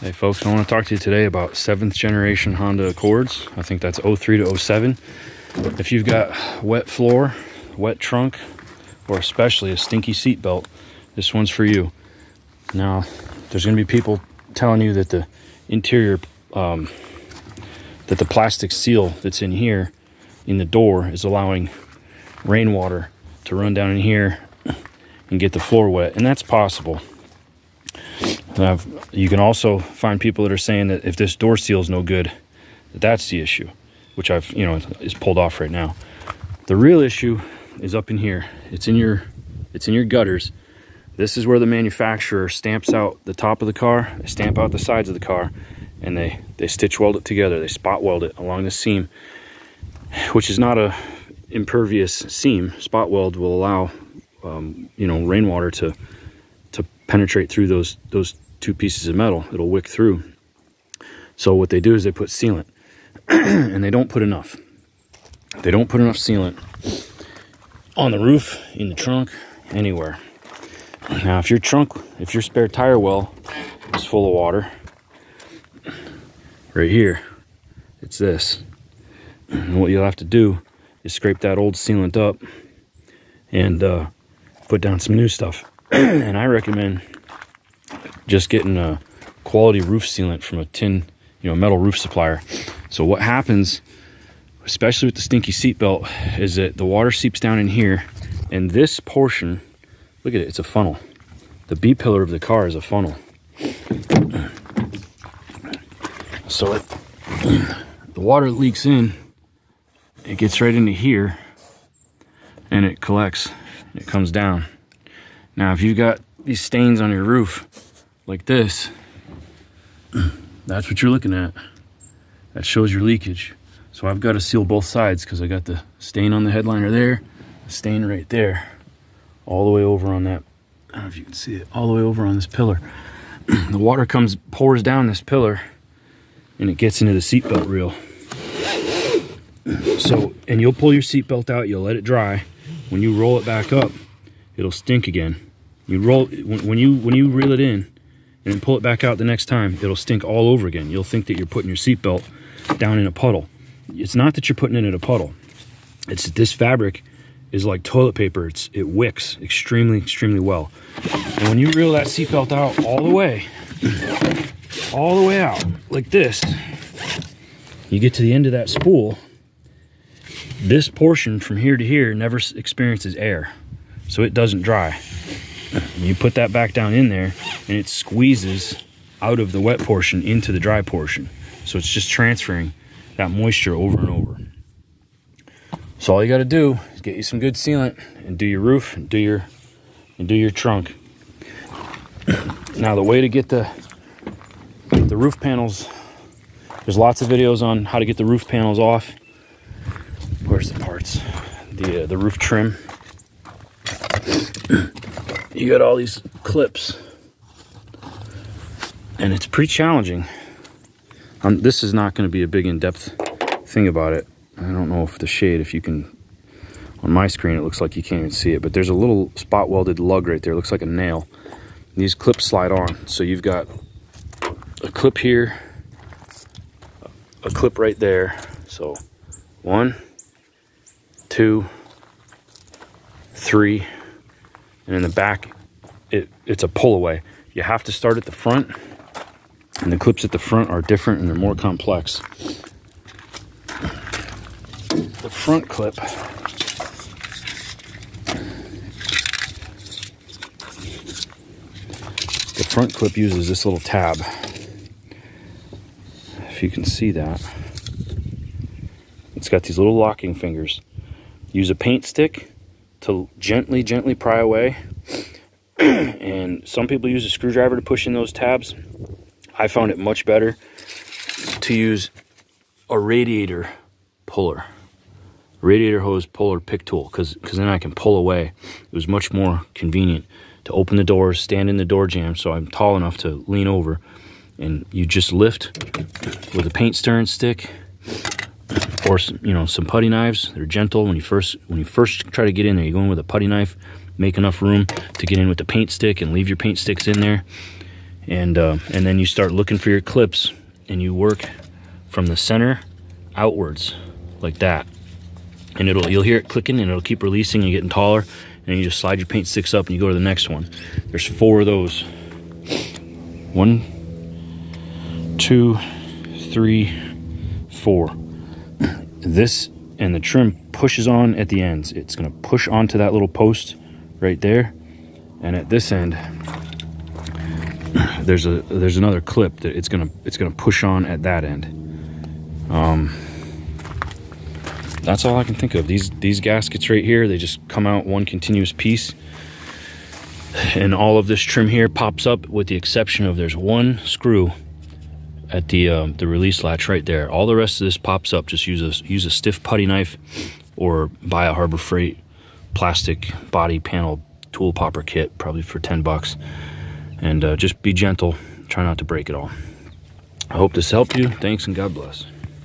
Hey folks, I want to talk to you today about 7th generation Honda Accords. I think that's 03 to 07. If you've got wet floor, wet trunk, or especially a stinky seat belt, this one's for you. Now, there's going to be people telling you that the interior, that the plastic seal that's in here, in the door, is allowing rainwater to run down in here and get the floor wet, and that's possible. You can also find people that are saying that if this door seal is no good, that's the issue, which is pulled off right now. The real issue is up in here. It's in your gutters. This is where the manufacturer stamps out the top of the car, they stamp out the sides of the car, and they stitch weld it together. They spot weld it along the seam, which is not a impervious seam. Spot weld will allow rainwater to penetrate through those two pieces of metal. It'll wick through. So what they do is they put sealant, and they don't put enough. They don't put enough sealant on the roof, in the trunk, anywhere. Now, if your spare tire well is full of water, right here, it's this. And what you'll have to do is scrape that old sealant up and put down some new stuff. And I recommend just getting a quality roof sealant from a metal roof supplier. So what happens, especially with the stinky seatbelt, is that the water seeps down in here, and this portion, look at it, it's a funnel. The B pillar of the car is a funnel. So the water leaks in, it gets right into here, and it collects, and it comes down. Now, if you've got these stains on your roof like this, that's what you're looking at. That shows your leakage. So I've got to seal both sides because I got the stain on the headliner there, the stain right there, all the way over on that, I don't know if you can see it, all the way over on this pillar. The water pours down this pillar, and it gets into the seatbelt reel. So, and you'll pull your seatbelt out, you'll let it dry. When you roll it back up, it'll stink again. You roll when you reel it in and then pull it back out the next time, it'll stink all over again. You'll think that you're putting your seatbelt down in a puddle. It's not that you're putting it in a puddle. It's that this fabric is like toilet paper. It wicks extremely, extremely well. And when you reel that seatbelt out all the way out like this, you get to the end of that spool. This portion from here to here never experiences air, so it doesn't dry. You put that back down in there, and it squeezes out of the wet portion into the dry portion. So it's just transferring that moisture over and over. So all you got to do is get you some good sealant and do your roof and do your trunk. Now, the way to get the roof panels, there's lots of videos on how to get the roof panels off. Where's the parts? The roof trim. You got all these clips, and it's pretty challenging. This is not going to be a big in-depth thing about it. I don't know if the shade, if you can, on my screen it looks like you can't even see it, but there's a little spot welded lug right there. It looks like a nail. These clips slide on, so you've got a clip here, a clip right there. So 1, 2, 3, and in the back it's a pull away. You have to start at the front, and the clips at the front are different and they're more complex. The front clip, uses this little tab, if you can see that. It's got these little locking fingers. Use a paint stick to gently pry away, and some people use a screwdriver to push in those tabs. I found it much better to use a radiator puller, radiator hose puller pick tool, because then I can pull away. It was much more convenient to open the doors, stand in the door jamb, so I'm tall enough to lean over, and you just lift with a paint stirring stick, or some putty knives. They're gentle. When you first try to get in there, you go in with a putty knife, make enough room to get in with the paint stick and leave your paint sticks in there, And then you start looking for your clips, and you work from the center outwards like that. And you'll hear it clicking, and it'll keep releasing and getting taller. And you just slide your paint sticks up and you go to the next one. There's 4 of those. 1, 2, 3, 4. This and the trim pushes on at the ends. It's gonna push onto that little post right there. And at this end, there's another clip that it's gonna push on at that end. That's all I can think of. These gaskets right here, they just come out one continuous piece, and all of this trim here pops up, with the exception of there's 1 screw at the release latch right there. All the rest of this pops up. Just use a stiff putty knife, or buy a Harbor Freight plastic body panel tool popper kit, probably for 10 bucks. And just be gentle. Try not to break it all. I hope this helped you. Thanks, and God bless.